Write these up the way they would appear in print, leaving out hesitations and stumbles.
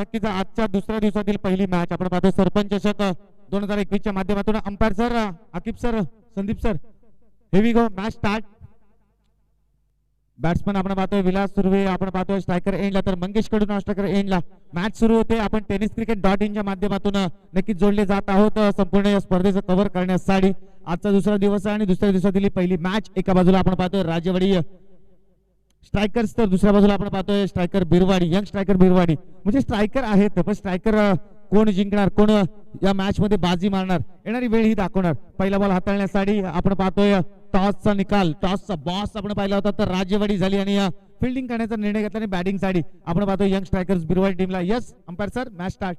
नक्कीच आजच्या दुसऱ्या दिवसातील पहिली मॅच आपण पाहतो सरपंच चषक 2021 च्या माध्यमातून umpire sir Aqib sir Sandeep sir हेवी गो मॅच स्टार्ट बॅट्समन आपण पाहतोय विलास सुर्वे आपण पाहतोय स्ट्रायकर एंडला तर मंगेश कडून स्ट्रायकर एंडला मॅच सुरू होते आपण tenniscricket.in च्या माध्यमातून नक्कीच जोडले जात आहोत संपूर्ण या स्पर्धेचं कव्हर करण्यासाठी आजचा दुसरा दिवस आहे आणि दुसऱ्या दिवसातील पहिली मॅच एका बाजूला आपण पाहतोय राजवाडी स्ट्रायकर्स तर दुसऱ्या बाजूला आपण पाहतोय striker Birwadi young striker Birwadi म्हणजे स्ट्रायकर आहेत पण स्ट्रायकर कोण जिंकणार कोण या मॅच मध्ये बाजी मारणार येणारी वेळ ही दाखवणार पहिला बॉल हाताळण्यासाठी आपण पाहतोय टॉसचा निकाल टॉसचा बॉस आपण पाहिला होता तर राजवाडी झाली आणि फिल्डिंग करण्याचा निर्णय घेतला आणि बॅटिंग साठी आपण पाहतोय यंग स्ट्रायकर्स बिरवाडी टीमला yes umpire sir match start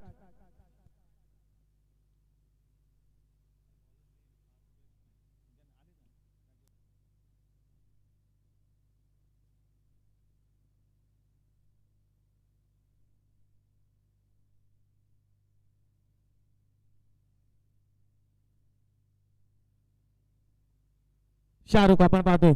Shahrukh आपण पाहतोय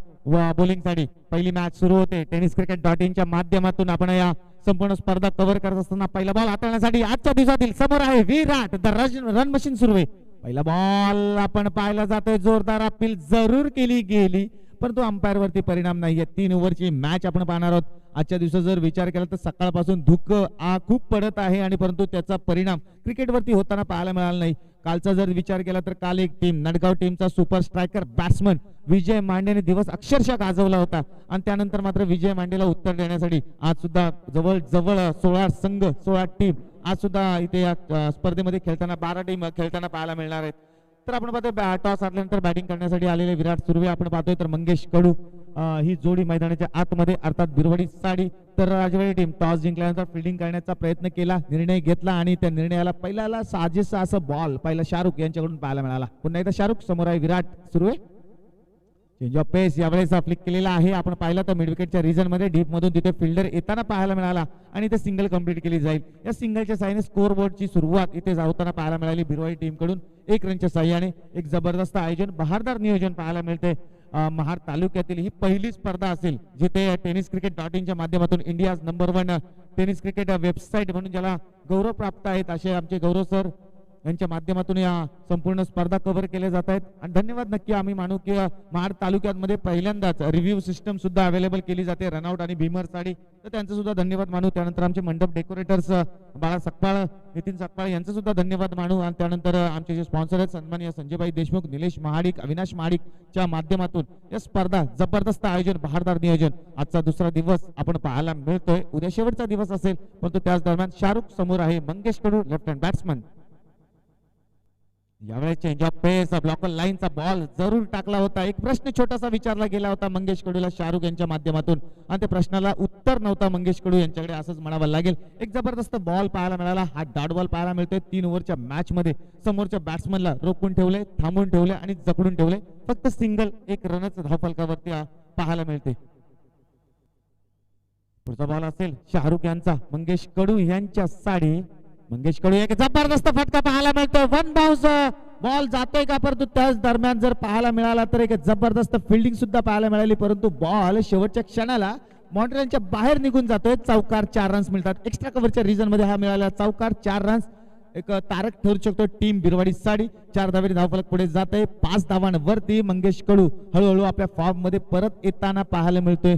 बॉलिंग साठी पहिली मॅच सुरू होते tenniscricket.in च्या माध्यमातून आपण या संपूर्ण स्पर्धा कव्हर करत असताना पहिला बॉल हाताळण्यासाठी आजच्या दिवसातील समोर आहे विराट द रन मशीन सुरू आहे पहिला बॉल आपण पाहायला जातोय जोरदार अपील जरूर केली गेली परंतु अंपायर वरती परिणाम नाहीये 3 ओव्हरची मॅच आपण पाहणार आहोत आजच्या दिवसात जर विचार केला तर सकाळपासून धुक खूप पडत आहे आणि परंतु त्याचा परिणाम क्रिकेटवरती होताना पाहायला मिळाला नाही कालचा जर विचार केला तर काल एक टीम नडगाव टीमचा सुपर स्ट्रायकर बॅट्समन विजय मांडेने दिवस अक्षरशः गाजवला होता आणि त्यानंतर मात्र विजय मांडेला उत्तर देण्यासाठी आज सुद्धा जवळ जवळ 16 संघ 16 टीम आज सुद्धा इथे या स्पर्धेमध्ये खेळताना 12 टीम खेळताना पाहायला मिळणार आहेत तर आपण पाहतोय टॉस आल्यानंतर बॅटिंग करण्यासाठी आलेले विराट सुर्वे आपण पाहतोय तर मंगेश कडू ही जोडी मैदानाच्या आतमध्ये अर्थात बिरवडी साडी तर राजवाडी टीम टॉस जिंकल्यानंतर फिल्डिंग करण्याचा प्रयत्न केला निर्णय घेतला आणि त्या निर्णयाला पहिल्याला साजेसा असं बॉल पहिला शाहरुख यांच्याकडून पाहायला मिळाला पुन्हा एकदा शाहरुख समोर आहे विराट सुर्वे चेंज ऑफ पेस यावेळेस फ्लिक केलेला आहे आपण पाहिलं तर मिड विकेटच्या रिजन मध्ये डीप मधून तिथे फिल्डर येताना पाहायला मिळाला आणि ते सिंगल कंप्लीट केली जाईल या सिंगलच्या साहाय्याने स्कोर बोर्डची सुरुवात इथे होताना पाहायला मिळाली बिरवाडी टीम कडून 1 रनच्या साहाय्याने एक जबरदस्त आयोजन बहारदार नियोजन पाहायला मिळते महाड तालुक्यातील ही पहिली स्पर्धा असेल जिथे tenniscricket.in च्या माध्यमातून India's number 1 tennis cricket website म्हणून ज्याला गौरव प्राप्त आहेत असे आमचे गौरव सर यांच्या माध्यमातून या संपूर्ण स्पर्धा कव्हर केल्या जात आहेत आणि धन्यवाद नक्की आम्ही मानू की महाड तालुक्यामध्ये पहिल्यांदाच रिव्ह्यू सिस्टम सुद्धा अवेलेबल केली जाते रनआउट आणि भीमर साठी तर त्यांचं सुद्धा धन्यवाद मानू त्यानंतर आमचे मंडप डेकोरेटर्स बाळा सकपाळ नितीन सकपाळ यांचं सुद्धा धन्यवाद मानू आणि त्यानंतर आमचे जे स्पॉन्सर आहेत सन्माननीय संजयभाई देशमुख निलेश महाडिक अविनाश महाडिक च्या माध्यमातून या स्पर्धा जबरदस्त आयोजन बहारदार नियोजन आजचा दुसरा दिवस आपण पाहायला मिळतोय उद्या शेवटचा दिवस असेल परंतु त्याच दरम्यान शाहरुख समोर आहे मंगेश कडू लेफ्ट हँड बॅट्समन यावेळेस चेंज ऑफ पेस ब्लॉकर लाईनचा बॉल जरूर टाकला होता एक प्रश्न छोटासा विचारला गेला होता मंगेश कडूला शाहरुख यांच्या माध्यमातून आणि त्या प्रश्नाला उत्तर नव्हता मंगेश कडू यांच्याकडे असंच म्हणावं लागेल एक जबरदस्त बॉल पाहायला मिळाला हा डॉट बॉल पाहायला मिळतोय 3 ओव्हरच्या मॅच मध्ये समोरच्या बॅट्समनला रोखून ठेवले थांबून ठेवले आणि जखडून ठेवले फक्त सिंगल 1 रनच धावफलकावरती पाहायला मिळते पुढचा बॉल असेल शाहरुख यांचा मंगेश कडू यांच्या साडी मंगेश कडू एक जबरदस्त फटका पाहायला मिळतोय 1 बाउन्स बॉल जातोय का परंतु त्याच दरम्यान जर पाहायला मिळाला तर एक जबरदस्त फिल्डिंग सुद्धा पाहायला मिळाली परंतु बॉल शेवटच्या क्षणाला मॉन्ट्रियलच्या बाहेर निघून जातोय चौकार 4 रन्स मिळतात एक्स्ट्रा कव्हरच्या रिजन मध्ये हा मिळाला चौकार 4 रन्स एक तारक ठरू शकतो टीम बिरवाडी साडी 4 धावेने धावफलक पुढे जात आहे 5 धावांवरती मंगेश कडू हळूहळू आपल्या फॉर्म मध्ये परत येताना पाहायला मिळतोय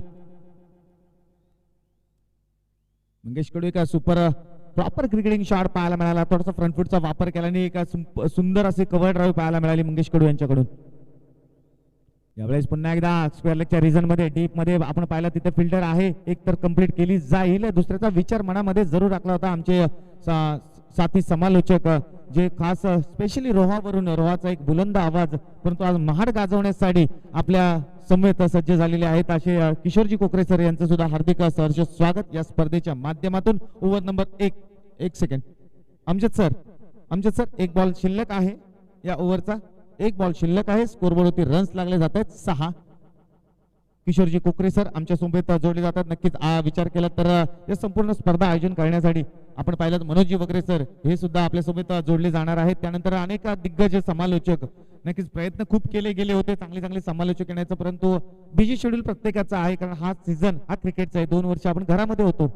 मंगेश कडू एका सुपर प्रॉपर क्रिकेटिंग शॉट पाहायला मिळाला थोडासा फ्रंट फुटचा वापर केल्याने एका सुंदर असे कव्हर ड्राईव्ह पाहायला मिळाली मंगेश कडू यांच्याकडून यावेळेस पुन्हा एकदा स्क्वेअर लेगच्या रिजन मध्ये डीप मध्ये आपण पाहिलं तिथे फिल्डर आहे एक तर कंप्लीट केली जाईल दुसऱ्याचा विचार मनामध्ये जरूर राखला होता आमचे साथी समालोचक जे खास स्पेशली रोहावरून रोहाचा एक बुलंद आवाज परंतु आज महाड गाजवण्यासाठी आपल्या समवेत सज्ज झालेले आहेत असे किशोरजी कोकरे सर यांचं सुद्धा हार्दिक सहर्ष स्वागत या स्पर्धेच्या माध्यमातून over number 1 second Amjad sir 1 ball शिल्लक आहे या ओव्हरचा 1 बॉल शिल्लक आहे स्कोरबोर्डवरती रन्स लागले जात आहेत 6 किशोरजी कोकरे सर आमच्या सोबत जोडले जातात नक्कीच विचार केला तर या संपूर्ण स्पर्धा आयोजन करण्यासाठी आपण पाहिलं मनोजी वगैरे सर हे सुद्धा आपल्या सोबत जोडले जाणार आहेत त्यानंतर अनेक दिग्गज समालोचक नक्कीच प्रयत्न खूप केले गेले होते चांगले समालोचक येण्याचा परंतु बिजी शेड्यूल प्रत्येकाचा आहे कारण हा सीझन हा क्रिकेटचा आहे 2 वर्ष आपण घरामध्ये होतो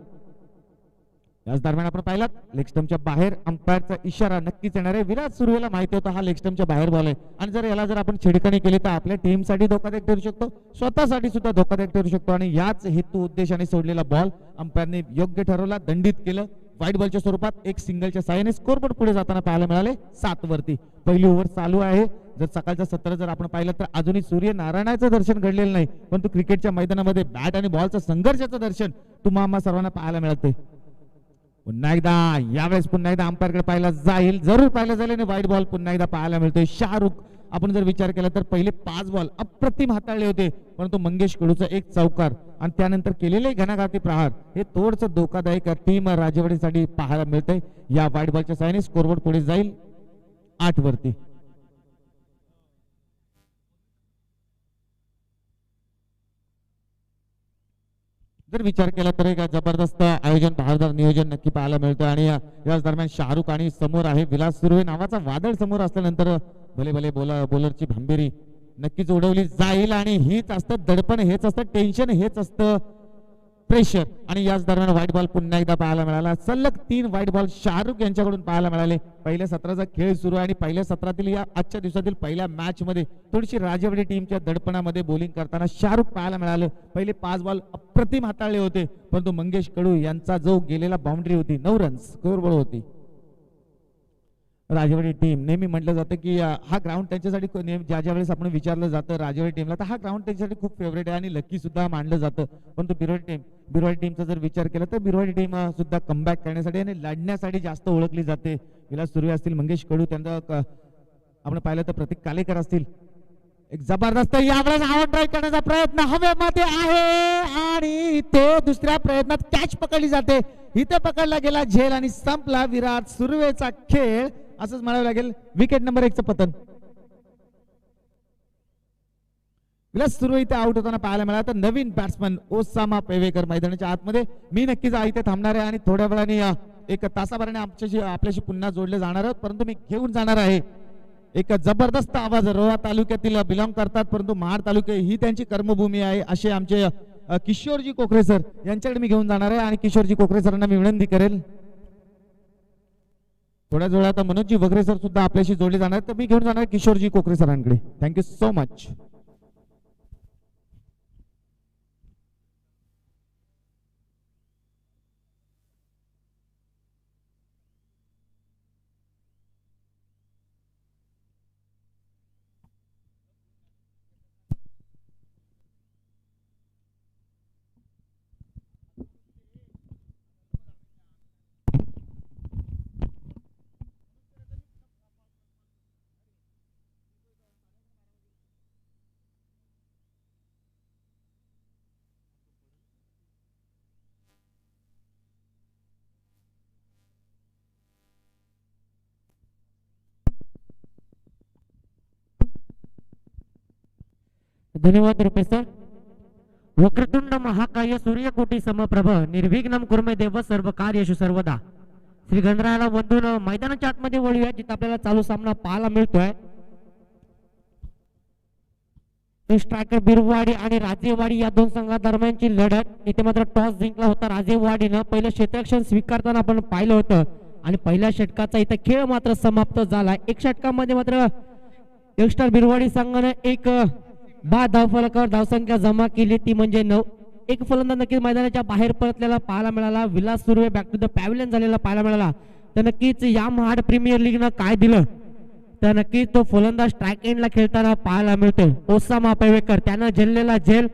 याच दरम्यान आपण पाहिलात लेग स्टंपच्या बाहेर अंपायरचा इशारा नक्कीच येणार आहे. विराट सुरुवातीला माहिती होता हा लेग स्टंपच्या बाहेर बॉल आहे आणि जर याला जर आपण छेडखानी केली तर आपल्या टीमसाठी धोकादायक ठरू शकतो, स्वतःसाठी सुद्धा धोकादायक ठरू शकतो आणि याच हेतू उद्देशाने सोडलेला बॉल अंपायरने योग्य ठरवला, दंडित केलं. व्हाईट बॉलच्या स्वरूपात एक सिंगलच्या साहाय्याने स्कोरबोर्ड पुढे जाताना पाहायला मिळाले 7 वरती. पहिली ओव्हर चालू आहे. जर सकाळचं सत्र जर आपण पाहिलं तर अजूनही सूर्यनारायणाचं दर्शन घडलेलं नाही, परंतु क्रिकेटच्या मैदानामध्ये बॅट आणि बॉलचं संघर्षाचं दर्शन तुम्हाला सर्वांना पाहायला मिळते. पुन्हा एकदा यावेळेस पुन्हा एकदा अंपायरकडे पाहायला जाईल, जरूर पाहायला जाईल आणि व्हाईट बॉल पुन्हा एकदा पाहायला मिळतोय. शाहरुख आपण जर विचार केला तर पहिले 5 बॉल अप्रतिम हाताळले होते, परंतु मंगेश कडूचा एक चौकार आणि त्यानंतर केलेले घणाघाती प्रहार हे थोडंसं धोकादायक टीम राजवाडीसाठी पाहायला मिळतंय. या व्हाईट बॉलच्या साहाय्याने स्कोरबोर्ड पुढे जाईल 8 वरती. जर विचार केला तर एक जबरदस्त आयोजन, बहारदार नियोजन नक्की पाहायला मिळतं आणि याच दरम्यान शाहरुख आणि समोर आहे विलास सुर्वे नावाचा वादळ समोर असल्यानंतर भले भले बॉलरची भंबीरी नक्कीच उडवली जाईल आणि हीच असतं दडपण, हेच असतं टेन्शन, हेच असतं प्रेशर. आणि याच दरम्यान व्हाईट बॉल पुन्हा एकदा पाहायला मिळाला. सलग 3 व्हाईट बॉल शाहरुख यांच्याकडून पाहायला मिळाले. पहिल्या सत्राचा खेळ सुरू आहे आणि पहिल्या सत्रातील या आजच्या दिवसातील पहिल्या मॅच मध्ये थोडीशी राजवाडी टीमच्या दडपणामध्ये बॉलिंग करताना शाहरुख पाहायला मिळालं. पहिले 5 बॉल अप्रतिम हाताळले होते, परंतु मंगेश कडू यांचा जो गेलेला बाउंड्री होती 9 रन्स स्कोरबोर्ड होती. राजवाडी टीम नेहमी म्हटलं जातं की हा ग्राउंड त्यांच्यासाठी ज्या ज्या वेळेस आपण विचारलं जातं राजवाडी टीमला तर हा ग्राउंड त्यांच्यासाठी खूप फेवरेट आहे आणि लकी सुद्धा मानलं जातं. परंतु बिरवाडी टीमचा जर विचार केला तर बिरवाडी टीम सुद्धा कमबॅक करण्यासाठी आणि लढण्यासाठी जास्त ओळखली जाते. विलास सुर्वे असतील, मंगेश कडू, त्यांचा आपण पाहिलं तर प्रतीक कालेकर असतील. एक जबरदस्त यावेळेस आउट ड्राईव्ह करण्याचा प्रयत्न हवेमध्ये आहे आणि ते दुसऱ्या प्रयत्नात कॅच पकडली जाते. इथे पकडला गेला झेल आणि संपला विराट सुर्वेचा खेळ, असंच म्हणावं लागेल. विकेट नंबर 1चं पतन. विलास सुर्वे इथे आउट होताना पाहायला मिळाला. तर नवीन बॅट्समन ओसामा पेवेकर मैदानाच्या आतमध्ये. मी नक्कीच इथे थांबणार आहे आणि थोड्या वेळाने एक तासाभराने आपल्याशी पुन्हा जोडले जाणार आहोत, परंतु मी घेऊन जाणार आहे एक जबरदस्त आवाज. रोहा तालुक्यातील बिलॉंग करतात, परंतु महाड तालुके ही त्यांची कर्मभूमी आहे असे आमचे किशोरजी कोकरे सर यांच्याकडे मी घेऊन जाणार आहे आणि किशोरजी कोकरे सरांना मी विनंती करेल थोड्या वेळात मनोजजी वगैरे सर सुद्धा आपल्याशी जोडले जाणार, तर मी घेऊन जाणार किशोरजी कोकरे सरांकडे. Thank you so much. धन्यवाद रुपेश सर. वक्रतुंड महाकाय सूर्यकोटी समप्रभ निर्विघ्नम कुर्मे देव सर्व कार्येषु सर्वदा. श्री गणरायाला वंदून मैदानाच्या आतमध्ये वळूया जिथे आपल्याला चालू सामना पाहायला मिळतोय. स्ट्रायकर बिरवाडी आणि राजेवाडी या 2 संघादरम्यानची लढत. इथे मात्र टॉस जिंकला होता राजेवाडीनं. पहिलं क्षेत्ररक्षण स्वीकारताना आपण पाहिलं होतं आणि पहिल्या षटकाचा इथे खेळ मात्र समाप्त झाला. 1 षटकामध्ये मात्र यंगस्टर बिरवाडी संघाने एक बाद धावफलकावर धावसंख्या जमा केली, ती म्हणजे 9. एक फलंदाज नक्कीच मैदानाच्या बाहेर परतलेला पाहायला मिळाला. Vilas Surve back to the pavilion झालेला पाहायला मिळाला. तर नक्कीच या महाड प्रीमियर लीगनं काय दिलं तर नक्कीच तो फलंदाज स्ट्राईक एंडला खेळताना पाहायला मिळतो. ओसामा पेवेकर त्यानं झेललेला झेल,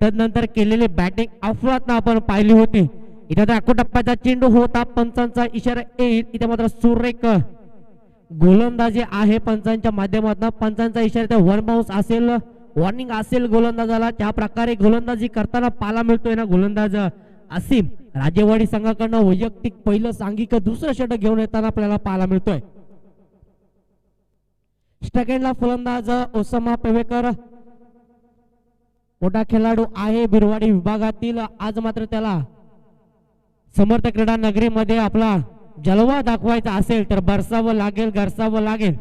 त्यानंतर केलेली बॅटिंग अफरातनं आपण पाहिली होती. इथे तर टप्प्याचा चेंडू होता, पंचांचा इशारा येईल. इथे मात्र सुरेख गोलंदाजी आहे पंचांच्या माध्यमातून. पंचांचा इशारा 1 बाउन्स असेल, वॉर्निंग असेल गोलंदाजाला. त्या प्रकारे गोलंदाजी करताना पाहायला मिळतोय ना गोलंदाज असीम. राजेवाडी संघाकडनं वैयक्तिक पहिलं सांघिक दुसरं षटक घेऊन येताना आपल्याला पाहायला मिळतोय. सेकंडला फलंदाज ओसामा पेवेकर मोठा खेळाडू आहे बिरवाडी विभागातील. आज मात्र त्याला समर्थ क्रीडा नगरीमध्ये आपला जलवा दाखवायचा असेल तर बरसावं लागेल, घरसावं लागेल.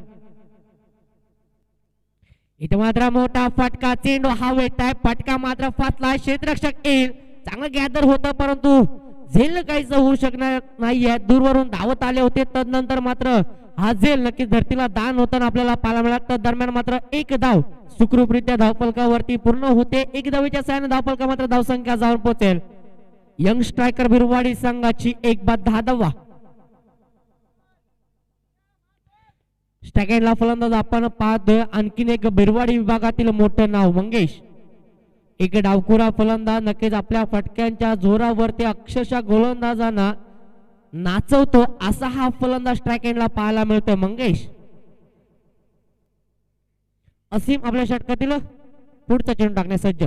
इथे मात्र मोठा फटका, चेंडू हवेत आहे, फटका मात्र फाटला. क्षेत्ररक्षक येईल, चांगलं गॅदर होतं परंतु झेल काहीच होऊ शकणार नाहीये. दूरवरून धावत आले होते, तदनंतर मात्र हा झेल नक्कीच धरतीला दान होताना आपल्याला पाहायला मिळाला. तर दरम्यान मात्र एक धाव सुखरूपरित्या धावफलकावरती पूर्ण होते. एक धावेच्या साहाय्याने धावफलका मात्र धावसंख्या जाऊन पोहोचेल यंग स्ट्रायकर बिरवाडी संघाची 1/10 धावा. सेकंडला फलंदाज आपण पाहतोय आणखीन एक बिरवाडी विभागातील मोठं नाव मंगेश. एक डावखुरा फलंदाज नक्कीच आपल्या फटक्यांच्या जोरावरती अक्षरशः गोलंदाजांना नाचवतो असा हा फलंदाज स्ट्राइक एंडला पाहायला मिळतोय मंगेश. असीम आपल्या षटकातील पुढचा चेंडू टाकण्यास सज्ज.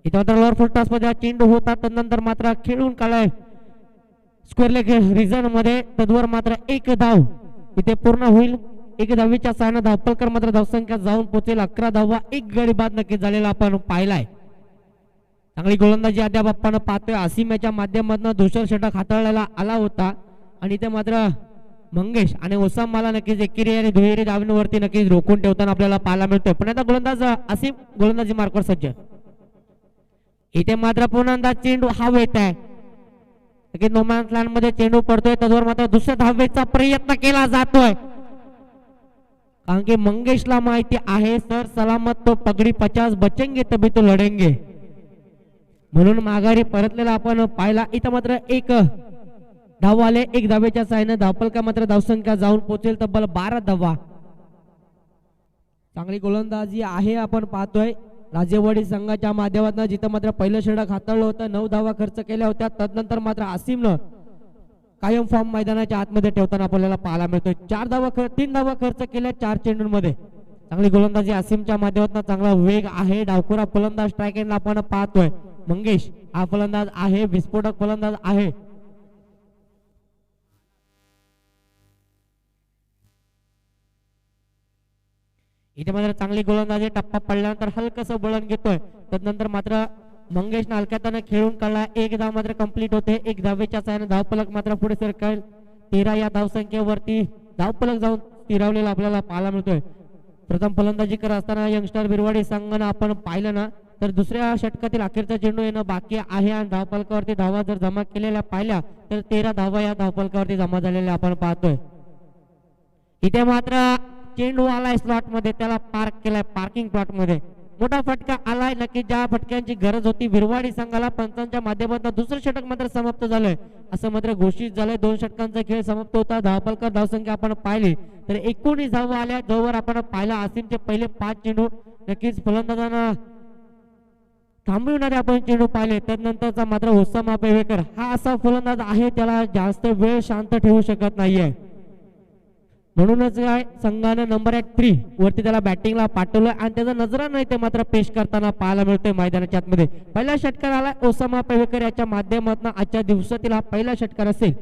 इथे मात्र लोअर फुल टॉस मध्ये चेंडू होता, तदनंतर मात्र खेळून काढलाय स्क्वेअर लेग रिझन मध्ये. तद्वर मात्र एक धाव इथे पूर्ण होईल. एक धावीच्या सहाय्याने धावफलकर मात्र धावसंख्या जाऊन पोहोचेल 11 धावा. एक गडी बाद नक्की झालेला आपण पाहिलाय. चांगली गोलंदाजी अद्याप आपण पाहतोय. असीम याच्या माध्यमातून दुसरा षटक हाताळलेला आला होता आणि इथे मात्र मंगेश आणि ओसामाला नक्कीच एकेरी आणि दुहेरी धावांवरती नक्कीच रोखून ठेवताना आपल्याला पाहायला मिळतोय. पण आता गोलंदाज असीम गोलंदाजी मार्कवर सज्ज. इथे मात्र पुन्हा चेंडू हवेत आहे. नोमॅन्स लँड मध्ये चेंडू पडतोय. त्यावर मात्र दुसऱ्या धावेचा प्रयत्न केला जातोय, कारण की मंगेशला माहिती आहे सर सलामत तो पगडी 50 बचेंगे तभी तो लढेंगे, म्हणून माघारी परतलेला आपण पाहिला. इथं मात्र एक धाव आले. एक धावेच्या साहाय्याने धावफलका मात्र धावसंख्या जाऊन पोहोचेल तब्बल 12 धावा. चांगली गोलंदाजी आहे आपण पाहतोय राजेवाडी संघाच्या माध्यमातून. जिथं मात्र पहिलं षटक हाताळलं होतं, 9 धावा खर्च केल्या होत्या. तदनंतर मात्र आसिमनं कायम फॉर्म मैदानाच्या आतमध्ये ठेवताना आपल्याला पाहायला मिळतोय. 3 धावा खर्च केल्या 4 चेंडूंमध्ये. चांगली गोलंदाजी आसिमच्या माध्यमातून. चांगला वेग आहे. डावखुरा फलंदाज स्ट्राइक एंडला आपण पाहतोय मंगेश. हा फलंदाज आहे, विस्फोटक फलंदाज आहे. इथे मात्र चांगली गोलंदाजी. टप्पा पडल्यानंतर हलकसं बळण घेतोय. तदनंतर मात्र मंगेशने हलक्याताने खेळून काढला. एक धाव मात्र कंप्लीट होते. एक धावेच्या साहाय्याने धावफलक मात्र पुढे सरकेल. 13 या धावसंख्येवरती धावफलक जाऊन स्थिरावलेला आपल्याला पाहायला मिळतोय. प्रथम फलंदाजी करत असताना यंगस्टर बिरवाडी संघानं आपण पाहिलं ना तर दुसऱ्या षटकातील अखेरचा चेंडू येणं बाकी आहे आणि धावफलकावरती धावा जर जमा केलेल्या पाहिल्या तर 13 धावा या धावफलकावरती जमा झालेल्या आपण पाहतोय. इथे मात्र चेंडू आलाय स्लॉट मध्ये, त्याला पार्क केलाय पार्किंग प्लॉट मध्ये. मोठा फटका आलाय. नक्की ज्या फटक्यांची गरज होती बिरवाडी संघाला पंचांच्या माध्यमातून दुसरं षटक मात्र समाप्त झालंय असं मात्र घोषित झालंय. 2 षटकांचा खेळ समाप्त होता. धावफलका धावसंख्या आपण पाहिली तर 19 धावा आल्या. जोवर आपण पाहिला आसिमचे पहिले 5 चेंडू नक्कीच फलंदाजांना थांबविणारे आपण चेंडू पाहिले. त्यानंतरचा मात्र ओसामा पेवेकर हा असा फलंदाज आहे त्याला जास्त वेळ शांत ठेवू शकत नाहीये. म्हणूनच संघाने नंबर 3 वरती त्याला बॅटिंगला पाठवलं आणि त्याचा नजरा नाही ते मात्र पेश करताना पाहायला मिळतोय मैदानाच्या आतमध्ये. पहिला षटकार आला ओसामा पेवेकर याच्या माध्यमातून. आजच्या दिवसातील हा पहिला षटकार असेल.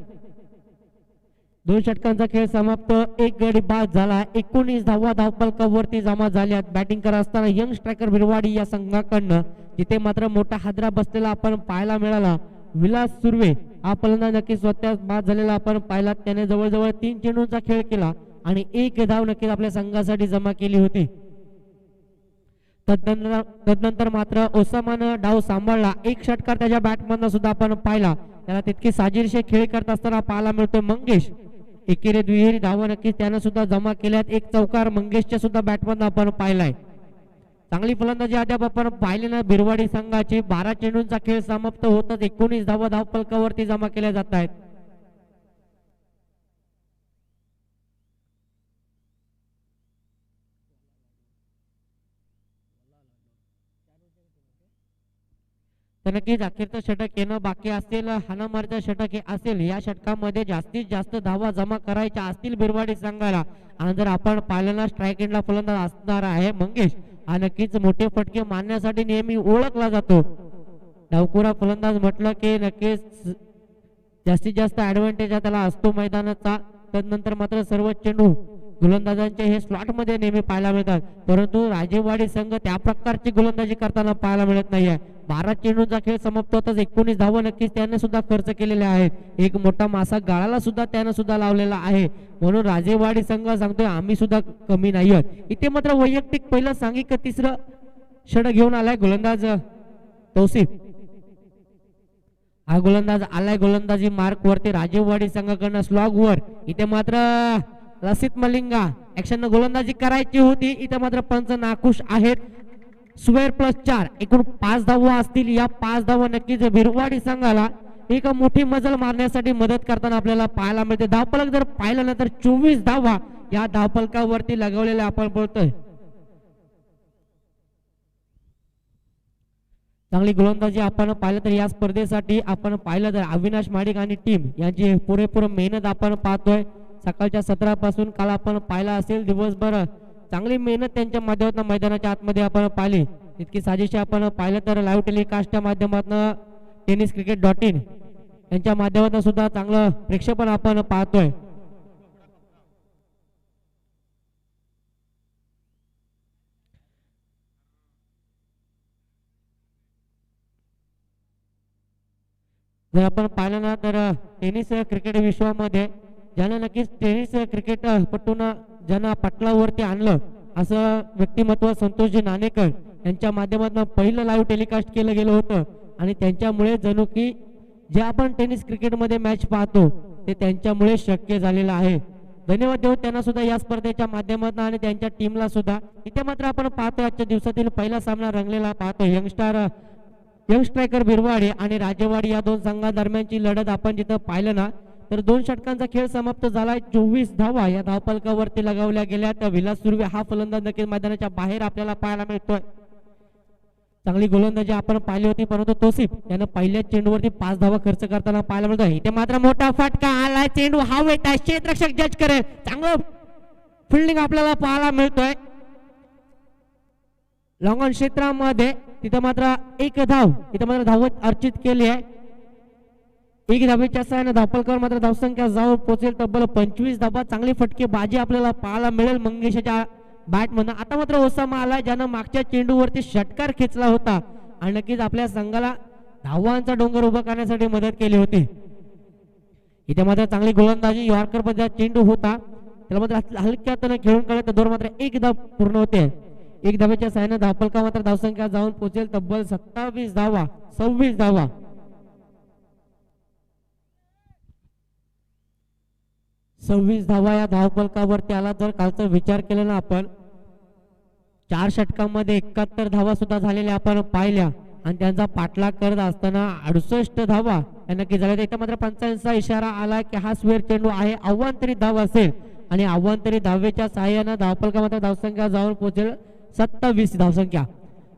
2 षटकांचा खेळ समाप्त. एक गडी बाद झाला. 19 धावा धावफलकावरती जमा झाल्यात. बॅटिंग करत असताना यंग स्ट्रायकर बिरवाडी या संघाकडनं तिथे मात्र मोठा हादरा बसलेला आपण पाहायला मिळाला. विलास सुर्वे हा फलंदाज नक्की स्वतः बाद झालेला आपण पाहिला. त्याने जवळजवळ 3 चेंडूंचा खेळ केला आणि 1 धाव नक्कीच आपल्या संघासाठी जमा केली होती. तदनंतर मात्र ओसामानं डाव सांभाळला. एक षटकार त्याच्या बॅटमधनं सुद्धा आपण पाहिला. त्याला तितकी साजेशी खेळ करत असताना पाहायला मिळतोय मंगेश. एकेरी दुहेरी धावा नक्कीच त्यानं सुद्धा जमा केल्यात. एक चौकार मंगेशच्या सुद्धा बॅटमधनं आपण पाहिलाय. चांगली फलंदाजी अद्याप आपण पाहिले ना बिरवाडी संघाची. 12 चेंडूंचा खेळ समाप्त होतच 19 धावा धावफलकावरती जमा केल्या जात आहेत. तर नक्कीच अखेरचं षटक येणं बाकी असेल. हाणामारीचं षटक हे असेल. या षटकामध्ये जास्तीत जास्त धावा जमा करायच्या असतील बिरवाडी संघाला आणि जर आपण पाहिलं ना स्ट्राइक एंडला फलंदाज असणार आहे मंगेश. हा नक्कीच मोठे फटके मारण्यासाठी नेहमी ओळखला जातो. डावखुरा फलंदाज म्हटलं की नक्कीच जास्तीत जास्त ऍडव्हान्टेज त्याला असतो मैदानाचा. तदनंतर मात्र सर्व चेंडू गोलंदाजांचे हे स्लॉट मध्ये नेहमी पाहायला मिळतात. परंतु राजेवाडी संघ त्या प्रकारची गोलंदाजी करताना पाहायला मिळत नाहीये. 12 चेंडूंचा खेळ समाप्त होताच 19 धावा नक्कीच त्याने सुद्धा खर्च केलेले आहेत. एक मोठा मासा गाळाला सुद्धा त्याने सुद्धा लावलेला आहे. म्हणून राजेवाडी संघ सांगतोय आम्ही सुद्धा कमी नाही आहोत. इथे मात्र वैयक्तिक पहिलं सांघिक 3रं षटक घेऊन आलाय गोलंदाज तौसिफ. हा गोलंदाज आलाय गोलंदाजी मार्क वरती राजेवाडी संघाकडनं स्लॉग वर. इथे मात्र लसित मलिंगा ऍक्शन गोलंदाजी करायची होती. इथे मात्र पंच नाखुश आहेत. स्क्वेअर +4 एकूण 5 धावा असतील. या 5 धावा नक्कीच बिरवाडी संघाला एक मोठी मजल मारण्यासाठी मदत करताना आपल्याला पाहायला मिळते. धावफलक जर पाहिलं ना तर 24 धावा या धावफलकावरती लगवलेल्या आपण बोलतोय. चांगली गोलंदाजी आपण पाहिलं तर या स्पर्धेसाठी आपण पाहिलं तर अविनाश माडिक आणि टीम यांची पुरेपूर मेहनत आपण पाहतोय. सकाळच्या 17 पासून काल आपण पाहिला असेल दिवसभर चांगली मेहनत त्यांच्या माध्यमातून मैदानाच्या आतमध्ये आपण पाहिली. इतकी साजेशी आपण पाहिलं तर लाईव्ह टेलिकास्टच्या माध्यमातून tenniscricket.in यांच्या माध्यमातून सुद्धा चांगलं प्रेक्षेपण आपण पाहतोय. जर आपण पाहिलं ना तर टेनिस क्रिकेट विश्वामध्ये ज्यानं नक्कीच टेनिस क्रिकेट पटून ज्यांना पटलावरती आणलं असं व्यक्तिमत्व संतोषजी नाणेकर यांच्या माध्यमातून पहिलं लाईव्ह टेलिकास्ट केलं गेलं होतं. आणि त्यांच्यामुळे जणू की जे आपण टेनिस क्रिकेटमध्ये मॅच पाहतो ते त्यांच्यामुळे शक्य झालेलं आहे. धन्यवाद देऊ त्यांना सुद्धा या स्पर्धेच्या माध्यमातून आणि त्यांच्या टीमला सुद्धा. इथे मात्र आपण पाहतो आजच्या दिवसातील पहिला सामना रंगलेला पाहतो. यंग स्ट्रायकर बिरवाडी आणि राजेवाडी या दोन संघादरम्यानची लढत आपण जिथं पाहिलं ना तर 2 षटकांचा खेळ समाप्त झालाय. 24 धावा या धावफलकावरती लगावल्या गेल्या. तर विलास सुर्वे हा फलंदाज नक्कीच मैदानाच्या बाहेर आपल्याला पाहायला मिळतोय. चांगली गोलंदाजी आपण पाहिली होती परंतु तोसिफ यानं पहिल्या चेंडूवरती 5 धावा खर्च करताना पाहायला मिळतोय. इथे मात्र मोठा फटका आलाय. चेंडू हवेत आहे. क्षेत्ररक्षक जज करेल. चांगलं फिल्डिंग आपल्याला पाहायला मिळतोय लॉंग ऑन क्षेत्रामध्ये. तिथं मात्र एक धाव इथं मात्र धावत अर्चित केली आहे. एक धावेच्या सहाय्याने धावफलकावर मात्र धावसंख्या जाऊन पोहोचेल तब्बल 25 धावा. चांगली फटकेबाजी आपल्याला पाहायला मिळेल मंगेशच्या बॅट मधून. आता मात्र ओसामा आलाय ज्यानं मागच्या चेंडूवरती षटकार खेचला होता आणि नक्कीच आपल्या संघाला धावांचा डोंगर उभा करण्यासाठी मदत केली होती. इथे मात्र चांगली गोलंदाजी यॉर्कर मध्ये चेंडू होता त्याला मात्र हलक्यातनं खेळून काढले तर दोन मात्र एक धाव पूर्ण होते. एक धावेच्या सहाय्याने धावफलका मात्र धावसंख्या जाऊन पोहोचेल तब्बल 27 धावा 26 धावा. या धावफलकावरती आला. जर कालचा विचार केला ना आपण 4 षटकांमध्ये 71 धावा सुद्धा झालेल्या आपण पाहिल्या आणि त्यांचा पाठलाग करत असताना 68 धावा नक्की झाल्या. इथे मात्र पंचांचा इशारा आला की हा स्क्वेअर चेंडू आहे अवांतरित धाव असेल आणि अवांतरित धावेच्या सहाय्याने धावफलका मात्र धावसंख्या जाऊन पोहोचेल 27 धावसंख्या.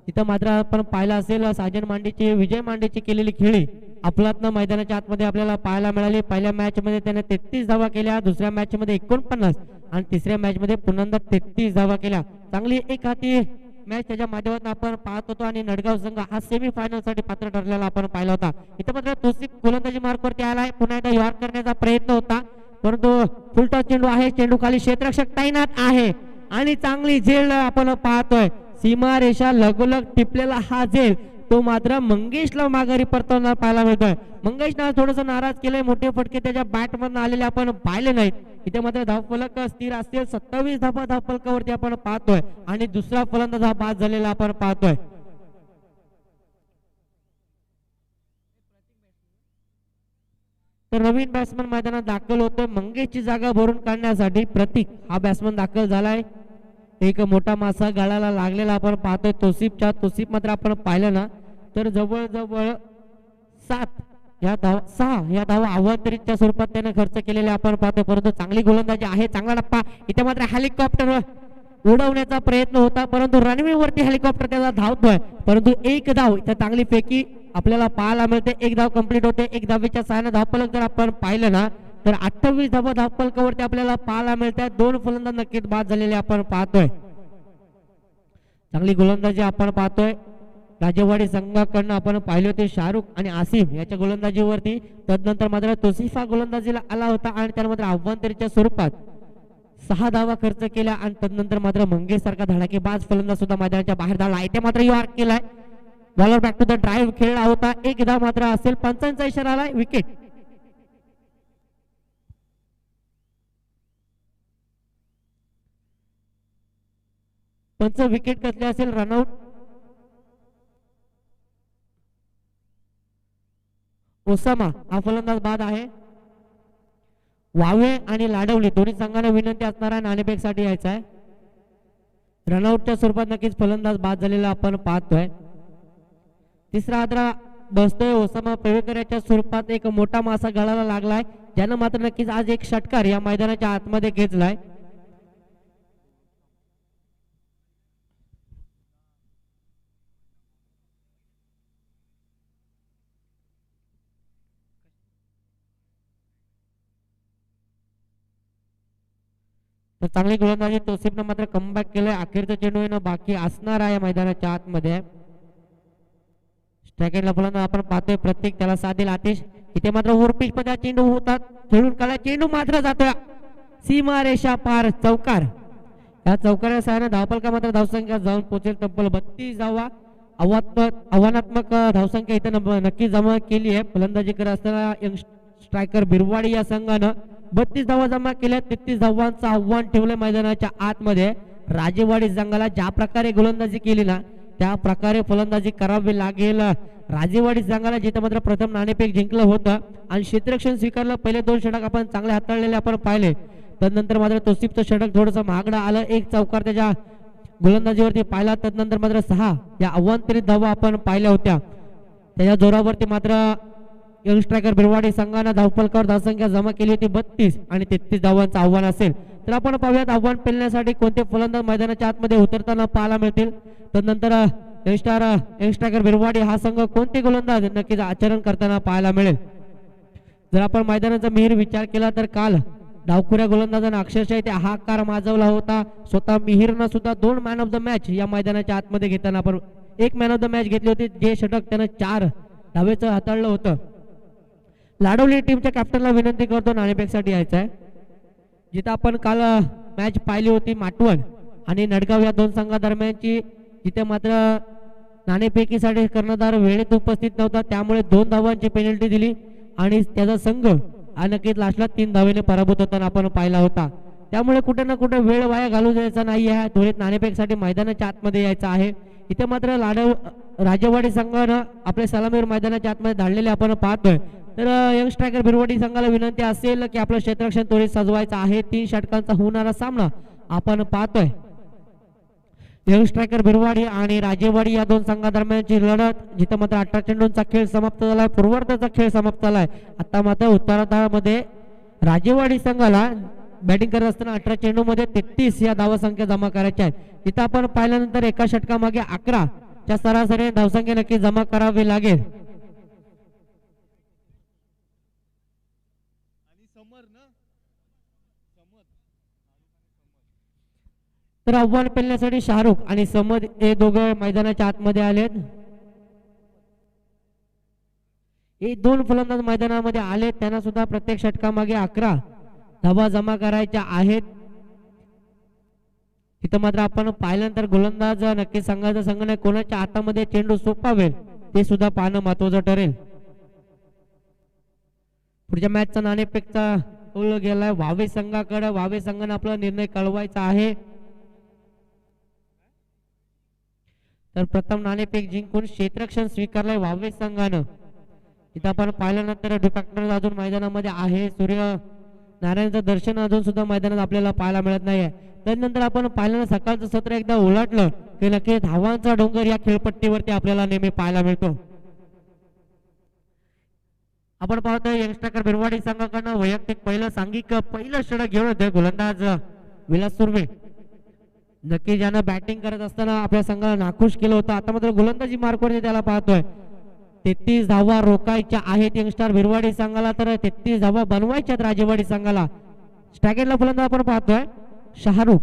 इथं मात्र आपण पाहिलं असेल साजन मांडेची विजय मांडेची केलेली खेळी आपल्यातनं मैदानाच्या आतमध्ये आपल्याला पाहायला मिळाली. पहिल्या मॅच मध्ये त्याने 33 धावा केल्या. दुसऱ्या मॅच मध्ये 49 आणि तिसऱ्या मॅच मध्ये पुन्हा 33 धावा केल्या. चांगली एक हाती मॅच त्याच्या माध्यमातून आपण पाहत होतो आणि नडगाव संघ हा सेमीफायनल साठी पात्र ठरलेला आपण पाहिला होता. इथं मात्र तोसिफ गोलंदाजी मार्क वरती आलाय. पुन्हा एकदा यॉर्क करण्याचा प्रयत्न होता परंतु फुलटॉस चेंडू आहे. चेंडू खाली क्षेत्ररक्षक तैनात आहे आणि चांगली झेल आपण पाहतोय. सीमा रेषा लगोलग टिपलेला हा झेल तो मात्र मंगेशला माघारी परतवणार पाहायला मिळतोय. मंगेशनं थोडस नाराज केलंय. मोठे फटके त्याच्या बॅट मधून आलेले आपण पाहिले नाहीत. इथे मात्र धावफलक स्थिर असेल 27 धावा धावफलकावरती आपण पाहतोय आणि दुसरा फलंदाज हा बाद झालेला आपण पाहतोय. तर नवीन बॅट्समन मैदानात दाखल होतोय. मंगेशची जागा भरून काढण्यासाठी प्रतीक हा बॅट्समन दाखल झालाय. एक मोठा मासा गाळाला लागलेला आपण पाहतोय तोसिफ मात्र आपण पाहिलं ना तर जवळजवळ 6 या धावा अवांतरितच्या स्वरूपात त्याने खर्च केलेले आपण पाहतोय. परंतु चांगली गोलंदाजी आहे. चांगला टप्पा. इथे मात्र हेलिकॉप्टर उडवण्याचा प्रयत्न होता परंतु रनवे वरती हेलिकॉप्टर त्याला धावतोय परंतु एक धाव इथे चांगली पैकी आपल्याला पाहायला मिळते. एक धाव कंप्लीट होते. एक धावेच्या सहाय्याने धावफलक जर आपण पाहिलं ना तर 28 धावा धावफलकावरती आपल्याला पाहायला मिळतात. 2 फलंदाज नक्कीच बाद झालेले आपण पाहतोय. चांगली गोलंदाजी आपण पाहतोय. राजेवाडी संघाकडनं आपण पाहिले होते शाहरुख आणि आसिम याच्या गोलंदाजीवरती. तदनंतर मात्र तोसिफा गोलंदाजीला आला होता आणि त्याला मात्र अभ्यंतरीच्या स्वरूपात 6 धावा खर्च केल्या आणि तदनंतर मात्र मंगेश सारखा धडाकेबाज फलंदाज सुद्धा मैदानाच्या बाहेर धावला. इथे मात्र यॉर्क केलाय. Bowler back to the drive खेळला होता. एक धाव मात्र असेल. पंचांचा इशारा आलाय. विकेट. पंच विकेट कसले असेल. रनआउट ओसामा हा फलंदाज बाद आहे. वावे आणि लाडवली दोन्ही संघांना विनंती असणार आहे नाणेफेकसाठी यायचा आहे. रनआउटच्या स्वरूपात नक्कीच फलंदाज बाद झालेला आपण पाहतोय. तिसरा हादरा बसतोय ओसामा पेवेकर याच्या स्वरूपात. एक मोठा मासा गळाला लागलाय ज्यानं मात्र नक्कीच आज एक षटकार या मैदानाच्या आतमध्ये घेतलाय. तर चांगली गोलंदाजी तोसिफनं मात्र कमबॅक केलंय. अखेरचं चेंडू येणं बाकी असणार आहे मैदानाच्या आतमध्ये. स्ट्रायकेटला फलंदाज आपण पाहतोय प्रत्येक त्याला साथ देईल आतिश. इथे मात्र ओव्हरपिच मध्ये चेंडू होतात खेळून काढला. चेंडू मात्र जातोय सीमा रेषा पार चौकार. या चौकारा सहाय्याने धावपलका मात्र धावसंख्या जाऊन पोहोचेल तब्बल 32 धावा. आव्हानात्मक धावसंख्या इथे नक्की जमा केली आहे. फलंदाजी करत असताना यंग स्ट्रायकर बिरवाडी या संघानं 32 धावा जमा केल्या. 33 धावांचं आव्हान ठेवलंय मैदानाच्या आतमध्ये. राजेवाडी संघाला ज्या प्रकारे गोलंदाजी केली ना त्या प्रकारे फलंदाजी करावी लागेल राजेवाडी संघाला, जिथे मात्र प्रथम नाणेफेक जिंकलं होतं आणि क्षेत्ररक्षण स्वीकारलं. पहिले 2 षटक आपण चांगले हाताळलेले आपण पाहिले. तदनंतर मात्र तोसिफचं षटक थोडंसं महागडं आलं. एक चौकार त्याच्या गोलंदाजीवरती पाहिला. तदनंतर मात्र 6 या आव्हानतरीत धावा आपण पाहिल्या होत्या. त्याच्या जोरावरती मात्र यंग स्ट्रायकर बिरवाडी संघानं धावफलकावर धावसंख्या जमा केली होती 32 आणि 33 धावांचं आव्हान असेल. तर आपण पाहूयात आव्हान पेलण्यासाठी कोणते फलंदाज मैदानाच्या आतमध्ये उतरताना पाहायला मिळतील. तदनंतर यंग स्ट्रायकर बिरवाडी हा संघ कोणते गोलंदाज नक्कीच आचरण करताना पाहायला मिळेल. जर आपण मैदानाचा मिहीर विचार केला तर काल डावखुऱ्या गोलंदाजांना अक्षरशः इथे हाकार माजवला होता. स्वतः मिहीरनं सुद्धा 2 मॅन ऑफ द मॅच या मैदानाच्या आतमध्ये घेताना आपण 1 मॅन ऑफ द मॅच घेतली होती. जे षटक त्यानं 4 धावेचं हाताळलं होतं. लाडवली टीमच्या कॅप्टनला विनंती करतो नाणेफेकसाठी यायचं आहे. जिथं आपण काल मॅच पाहिली होती माटवण आणि नडगाव या 2 संघादरम्यानची, जिथे मात्र नाणेफेकीसाठी कर्णधार वेळेत उपस्थित नव्हता. त्यामुळे 2 धावांची पेनल्टी दिली आणि त्याचा संघ नक्कीच लास्टला 3 धावेने पराभूत होताना आपण पाहिला होता. त्यामुळे कुठे ना कुठे वेळ वाया घालू द्यायचा नाही आहे. त्वरित नाणेफेकसाठी मैदानाच्या आतमध्ये यायचं आहे. इथे मात्र राजेवाडी संघानं आपले सलामीवर मैदानाच्या आतमध्ये धाडलेले आपण पाहतोय. तर यंग स्ट्रायकर बिरवाडी संघाला विनंती असेल की आपलं क्षेत्ररक्षण त्वरित सजवायचं आहे. 3 षटकांचा होणारा सामना आपण पाहतोय. यंग स्ट्रायकर बिरवाडी आणि राजेवाडी या 2 संघादरम्यानची लढत, जिथं मात्र 18 चेंडूंचा खेळ समाप्त झालाय. पूर्वार्धाचा खेळ समाप्त झालाय. आता मात्र उत्तरार्धामध्ये राजेवाडी संघाला बॅटिंग करत असताना 18 चेंडूमध्ये 33 या धावसंख्या जमा करायच्या आहेत. इथं आपण पाहिल्यानंतर एका षटकामागे 11 च्या सरासरी धावसंख्या नक्की जमा करावी लागेल. तर आव्हान पेलण्यासाठी शाहरुख आणि समद हे दोघं मैदानाच्या आतमध्ये आलेत. हे 2 फलंदाज मैदानामध्ये आले. त्यांना सुद्धा प्रत्येक षटकामागे 11 धावा जमा करायच्या आहेत. इथं मात्र आपण पाहिल्यानंतर गोलंदाज नक्की संघाचा संघ कोणाच्या हातामध्ये चेंडू सोपावेल ते सुद्धा पाहणं महत्वाचं ठरेल. पुढच्या मॅचचा नाणेफेकचा तोल गेलाय वावे संघाकडे. वावे संघाने आपला निर्णय कळवायचा आहे. तर प्रथम नाणेफेक जिंकून क्षेत्ररक्षण स्वीकारलंय वावे संघानं. इथं आपण पाहिल्यानंतर डिफॅक्टर अजून मैदानामध्ये आहे. सूर्य नारायणचं दर्शन अजून सुद्धा मैदानात आपल्याला पाहायला मिळत नाहीये. त्यानंतर आपण पाहिल्यानं सकाळचं सत्र एकदा उलटलं की नक्की धावांचा डोंगर या खेळपट्टीवरती आपल्याला नेहमी पाहायला मिळतो. आपण पाहतोय यंग स्ट्रायकर बिरवाडी संघाकडनं वैयक्तिक पहिलं षटक घेऊन होते गोलंदाज विलास सुर्वे. नक्की ज्यानं बॅटिंग करत असताना आपल्या संघाला नाखुश केलं होतं. आता मात्र गोलंदाजी मार्कवरती त्याला पाहतोय. 33 धावा रोखायच्या आहेत यंगस्टार बिरवाडी संघाला. तर 33 धावा बनवायच्यात राजेवाडी संघाला. स्ट्रायकेटला फलंदाज आपण पाहतोय शाहरुख.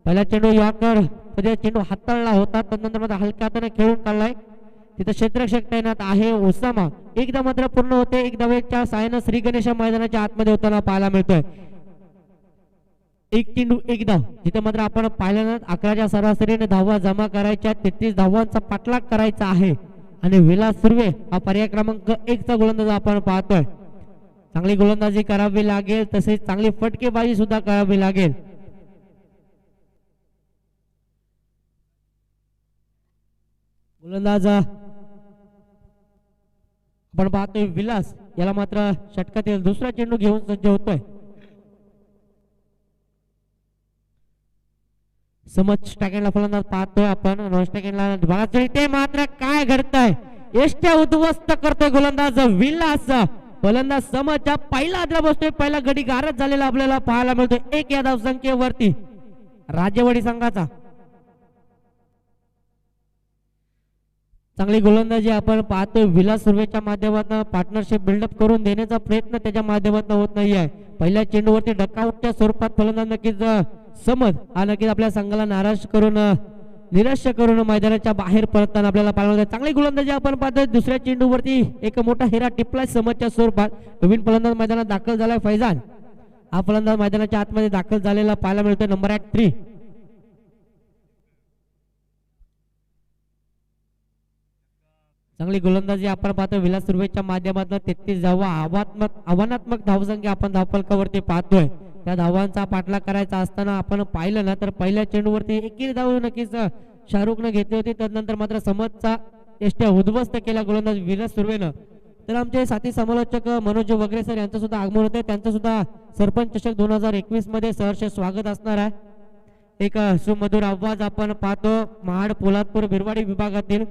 पहिला चेंडू यॉर्कर चेंडू हाताळला होता. त्यानंतर मात्र हलक्या हाताने खेळून काढलाय. तिथे क्षेत्ररक्षक तैनात आहे ओसामा. एकदा मात्र पूर्ण होते. एक धावेच्या साहाय्यानं श्री गणेश मैदानाच्या आतमध्ये होताना पाहायला मिळतोय. 1 चेंडू 1 धाव. जिथे मात्र आपण पाहिल्यानंतर 11च्या सरासरीने धावा जमा करायच्या. 33 धावांचा पाठलाग करायचा आहे आणि विलास सुर्वे हा पर्याय क्रमांक 1 चा गोलंदाज आपण पाहतोय. चांगली गोलंदाजी करावी लागेल. तसेच चांगली फटकेबाजी सुद्धा करावी लागेल. गोलंदाज आपण पाहतोय विलास याला मात्र षटकातील दुसरा चेंडू घेऊन सज्ज होतोय. समज स्टॅकेंडला फलंदाज पाहतोय आपण. नॉन स्टॅकेंडला ते मात्र काय घडतंय, एष्ट्या उद्ध्वस्त करतोय गोलंदाज विलास. फलंदाज समजच्या पहिला आदरा बसतोय. पहिला गडी गारच झालेला आपल्याला पाहायला मिळतोय 1 या धावसंख्येवरती राजेवाडी संघाचा. चांगली गोलंदाजी आपण पाहतोय विलास सुर्वेच्या माध्यमातून. पार्टनरशिप बिल्डअप करून देण्याचा प्रयत्न त्याच्या माध्यमातून होत नाहीये. पहिल्या चेंडूवरती डकाउटच्या स्वरूपात फलंदाज नक्कीच समज हा नक्कीच आपल्या संघाला निराश करून मैदानाच्या बाहेर पडताना आपल्याला पाहायला मिळते. चांगली गोलंदाजी आपण पाहतोय. दुसऱ्या चेंडूवरती एक मोठा हिरा टिपलाय समजच्या स्वरूपात. नवीन फलंदाज मैदानात दाखल झालाय फैजान. हा फलंदाज मैदानाच्या आतमध्ये दाखल झालेला पाहायला मिळतोय नंबर 3. चांगली गोलंदाजी आपण पाहतोय विलास सुर्वेच्या माध्यमातून. 33 धावा आव्हानात्मक धावसंख्या आपण धावफलकावरती पाहतोय. त्या धावांचा पाठलाग करायचा असताना आपण पाहिलं ना तर पहिल्या चेंडूवरती एकेरी धाव नक्कीच शाहरुखनं घेतली होती. त्यानंतर मात्र समजचा एष्ट्या उद्ध्वस्त केला गोलंदाज विलास सुर्वेनं. तर आमचे साथी समालोचक मनोज वगैरे सर यांचं सुद्धा आगमन होते. त्यांचं सुद्धा सरपंच चषक 2021 मध्ये सहर्ष स्वागत असणार आहे. एक सुमधुर आवाज आपण पाहतो महाड पोलादपूर बिरवाडी विभागातील.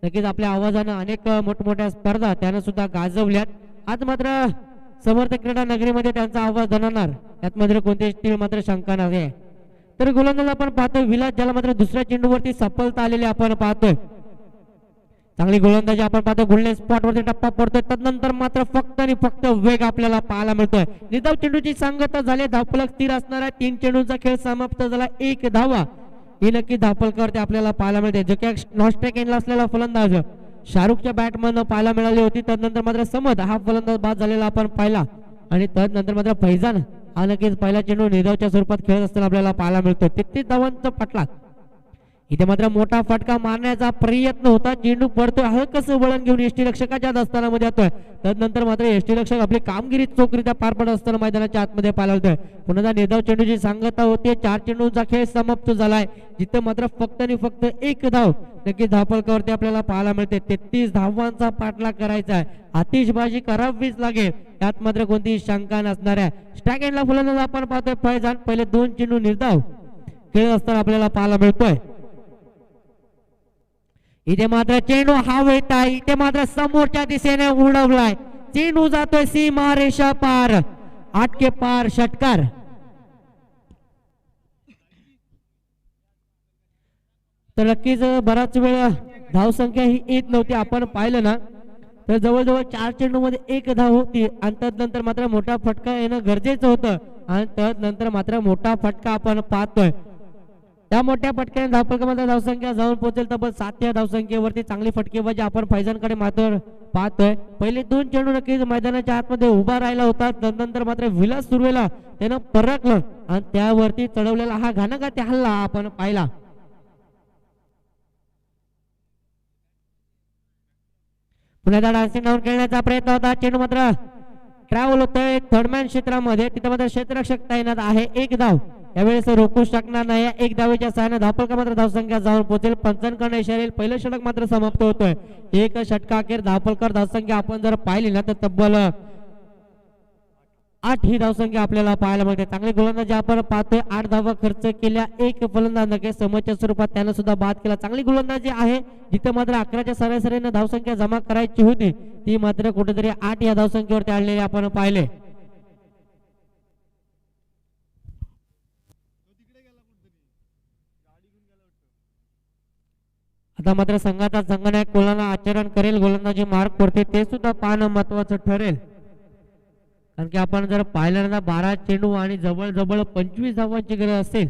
नक्कीच आपल्या आवाजानं अनेक मोठमोठ्या स्पर्धा त्यानं सुद्धा गाजवल्यात. आज मात्र समर्थ क्रीडा नगरीमध्ये त्यांचा आवाज जाणवणार यात मात्र कोणतीही मात्र शंका नाही. तर गोलंदाज आपण पाहतोय विलास ज्याला मात्र दुसऱ्या चेंडूवरती सफलता आलेली आपण पाहतोय. चांगली गोलंदाजी आपण पाहतोय. गोल्डन स्पॉट वरती टप्पा पडतोय. त्यानंतर मात्र फक्त आणि फक्त वेग आपल्याला पाहायला मिळतोय. निदाव चेंडूची सांगता झाली. धावफलक स्थिर असणार आहे. 3 चेंडूंचा खेळ समाप्त झाला. 1 धावा ही नक्की धावफलकावरती आपल्याला पाहायला मिळते. जो की नॉन स्ट्राइक एंडला असलेला फलंदाज शाहरुखच्या बॅटमधून पाहायला मिळाली होती. त्यानंतर मात्र समज हा फलंदाज बाद झालेला आपण पाहिला. आणि त्यानंतर मात्र फैजान हा नक्कीच पहिला चेंडू निधावच्या स्वरूपात खेळत असताना आपल्याला पाहायला मिळतो. 33 धावांचा फटका. इथे मात्र मोठा फटका मारण्याचा प्रयत्न होता. चेंडू पडतोय हलकसं वळण घेऊन यष्टीरक्षकाच्या दस्तानामध्ये येतोय. त्यानंतर मात्र यष्टीरक्षक आपली कामगिरी चोखरीत्या पार पडत असताना मैदानाच्या आतमध्ये पाहायला मिळतोय. पुन्हा निधाव चेंडूची सांगता होते. 4 चेंडूंचा खेळ समाप्त झालाय. जिथे मात्र फक्त आणि फक्त 1 धाव नक्की धावफलकावरती आपल्याला पाहायला मिळते. 33 धावांचा पाठलाग करायचा आहे. आतिषबाजी करावीच लागेल यात मात्र कोणतीही शंका नसणार आहे. स्ट्राइक एंडला फलंदाज आपण पाहतोय फैजान. पहिले 2 चेंडू निर्धाव खेळत असताना आपल्याला पाहायला मिळतोय. इथे मात्र चेंडू हवेत आहे. इथे मात्र समोरच्या दिशेने उडवलाय. चेंडू जातोय सीमा रेषा पार. 8 के पार षटकार. तर नक्कीच बराच वेळ धावसंख्या ही येत नव्हती. आपण पाहिलं ना तर जवळजवळ 4 चेंडू मध्ये 1 धाव होती. आणि त्यानंतर मात्र मोठा फटका येणं गरजेचं होतं. आणि त्यानंतर मात्र मोठा फटका आपण पाहतोय. त्या मोठ्या फटक्याने धावफलकामध्ये धावसंख्या जाऊन पोहोचेल तब्बल 7 या धावसंख्येवरती. चांगली फटकेबाजी आपण फैजानकडे मात्र पाहतोय. पहिले 2 चेंडू नक्कीच मैदानाच्या आतमध्ये उभा राहिला होता. त्यानंतर मात्र विलास सुर्वेला त्यानं परखलं आणि त्यावरती चढवलेला हा घाणघाती हल्ला आपण पाहिला. पुन्हा डान्सिंग डाऊन खेळण्याचा प्रयत्न होता. चेंडू मात्र ट्रॅव्हल होतोय थर्डमॅन क्षेत्रामध्ये. तिथे मात्र क्षेत्ररक्षक तैनात आहे. 1 धाव यावेळेस रोखू शकणार नाही. 1 धावेच्या सहाय्याने धावफलका मात्र धावसंख्या जाऊन पोहोचेल. पंचांकडे इशारा येईल. पहिलं षटक मात्र समाप्त होतोय. 1 षटकाखेर धावफलकर धावसंख्या आपण जर पाहिली ना तर तब्बल 8 ही धावसंख्या आपल्याला पाहायला मिळते. चांगली गोलंदाजी आपण पाहतोय. 8 धावा खर्च केल्या. 1 फलंदाज नक्कीच समोरच्या स्वरूपात त्यानं सुद्धा बाद केला. चांगली गोलंदाजी आहे. जिथे मात्र 11च्या सरासरीने धावसंख्या जमा करायची होती ती मात्र कुठेतरी 8 या धावसंख्येवरती आणलेली आपण पाहिले. आता मात्र संघाचा संघनायक कोलाना आचरण करेल. गोलंदाजी मार्क करते ते सुद्धा पाहणं महत्वाचं ठरेल. कारण की आपण जर पाहिलं ना 12 चेंडू आणि जवळ 25 धावांची गरज असेल.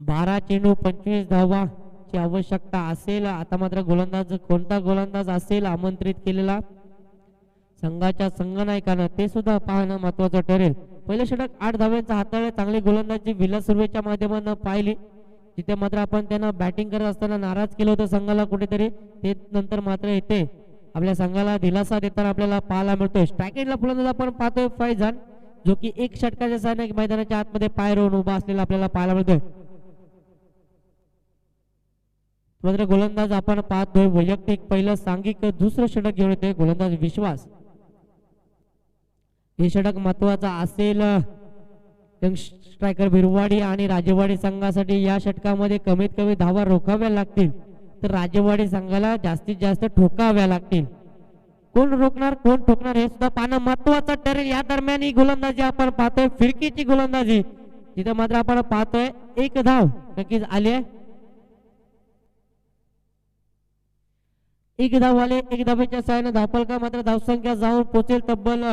बारा चेंडू 25 धावांची आवश्यकता असेल. आता मात्र गोलंदाज कोणता गोलंदाज असेल आमंत्रित केलेला संघाच्या संघनायकानं ते सुद्धा पाहणं महत्वाचं ठरेल. पहिले षटक 8 धाव्यांचा हाताळले. चांगली गोलंदाजी विलास सुर्वेच्या माध्यमातून पाहिली. तिथे मात्र आपण त्यांना बॅटिंग करत असताना नाराज केलं होतं संघाला कुठेतरी. ते नंतर मात्र येते आपल्या संघाला दिलासा देताना आपल्याला पाहायला मिळतोय. स्ट्राइक एंडला फलंदाज आपण पाहतोय फैजान जो की 1 षटकाच्या सहाय्याने मैदानाच्या आतमध्ये पाय रोवून उभा असलेला आपल्याला पाहायला मिळतोय. मात्र गोलंदाज आपण पाहतोय वैयक्तिक पहिलं सांघिक दुसरं षटक घेऊन येतोय गोलंदाज विश्वास. हे षटक महत्वाचा असेल यंग स्ट्रायकर बिरवाडी आणि राजेवाडी संघासाठी. या षटकामध्ये कमीत कमी धावा रोखाव्या लागतील तर राजेवाडी संघाला जास्तीत जास्त ठोकाव्या लागतील. कोण रोखणार कोण ठोकणार हे सुद्धा पाहणं महत्वाचं ठरेल. या दरम्यान ही गोलंदाजी आपण पाहतोय फिरकीची गोलंदाजी, तिथे मात्र आपण पाहतोय एक धाव नक्कीच आली आहे. एक धाव आले, एक धावेच्या सहाय्याने धावफलका मात्र धावसंख्या जाऊन पोहोचेल तब्बल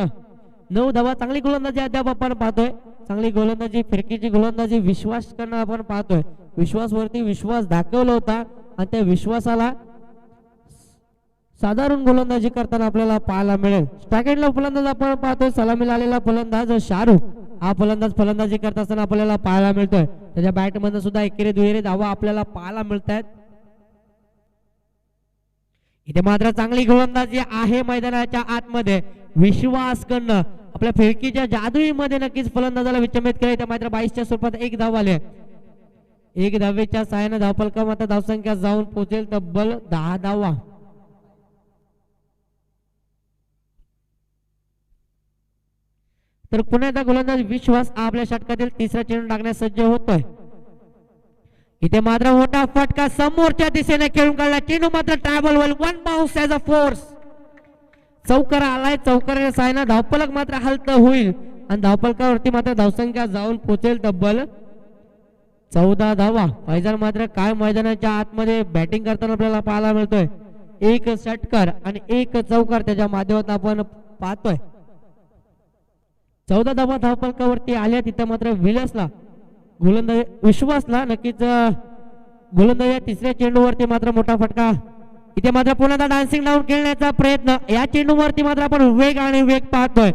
9 धावा. चांगली गोलंदाजी अद्याप आपण पाहतोय, चांगली गोलंदाजी फिरकीची गोलंदाजी विश्वास करणं आपण पाहतोय. विश्वास वरती विश्वास दाखवला होता आणि त्या विश्वासाला साधारण गोलंदाजी करताना आपल्याला पाहायला मिळेल. स्ट्रायकेटला फलंदाज आपण पाहतोय सलामीला आलेला फलंदाज शाहरुख. हा फलंदाज फलंदाजी करत असताना आपल्याला पाहायला मिळतोय. त्याच्या बॅट मध्ये सुद्धा एकेरी दुहेरी धावा आपल्याला पाहायला मिळत आहेत. इथे मात्र चांगली गोलंदाजी आहे मैदानाच्या आतमध्ये विश्वास करणं आपल्या फिरकीच्या जादुई मध्ये नक्कीच फलंदाजाला विचंबित केले. त्या मात्र 22च्या स्वरूपात एक धाव आले. एक धावेच्या सहाय्याने धावफलका मात्र धावसंख्या जाऊन पोहोचेल तब्बल 10 धावा. तर पुन्हा एकदा गोलंदाज विश्वास आपल्या षटकातील तिसरा चेंडू टाकण्यास सज्ज होतोय. इथे मात्र मोठा फटका समोरच्या दिशेने खेळून काढला. चेंडू मात्र ट्रॅव्हल होईल. One bounce as a force. चौकार आलाय, चौकाराच्या साहाय्याने धावफलक मात्र हलत होईल आणि धावफलकावरती मात्र धावसंख्या जाऊन पोहोचेल तब्बल 14 धावा. फैजल मात्र काय मैदानाच्या आतमध्ये बॅटिंग करताना आपल्याला पाहायला मिळतोय. एक षटकार आणि एक चौकार त्याच्या माध्यमातून आपण पाहतोय. 14 धावा धावफलकावरती आल्या. तिथं मात्र विलसला गोलंदाज विश्वासला नक्कीच गोलंदाज तिसऱ्या चेंडूवरती मात्र मोठा फटका. इथे मात्र पुन्हा डान्सिंग डाऊन खेळण्याचा प्रयत्न. या चेंडूवरती मात्र आपण वेग आणि वेग पाहतोय.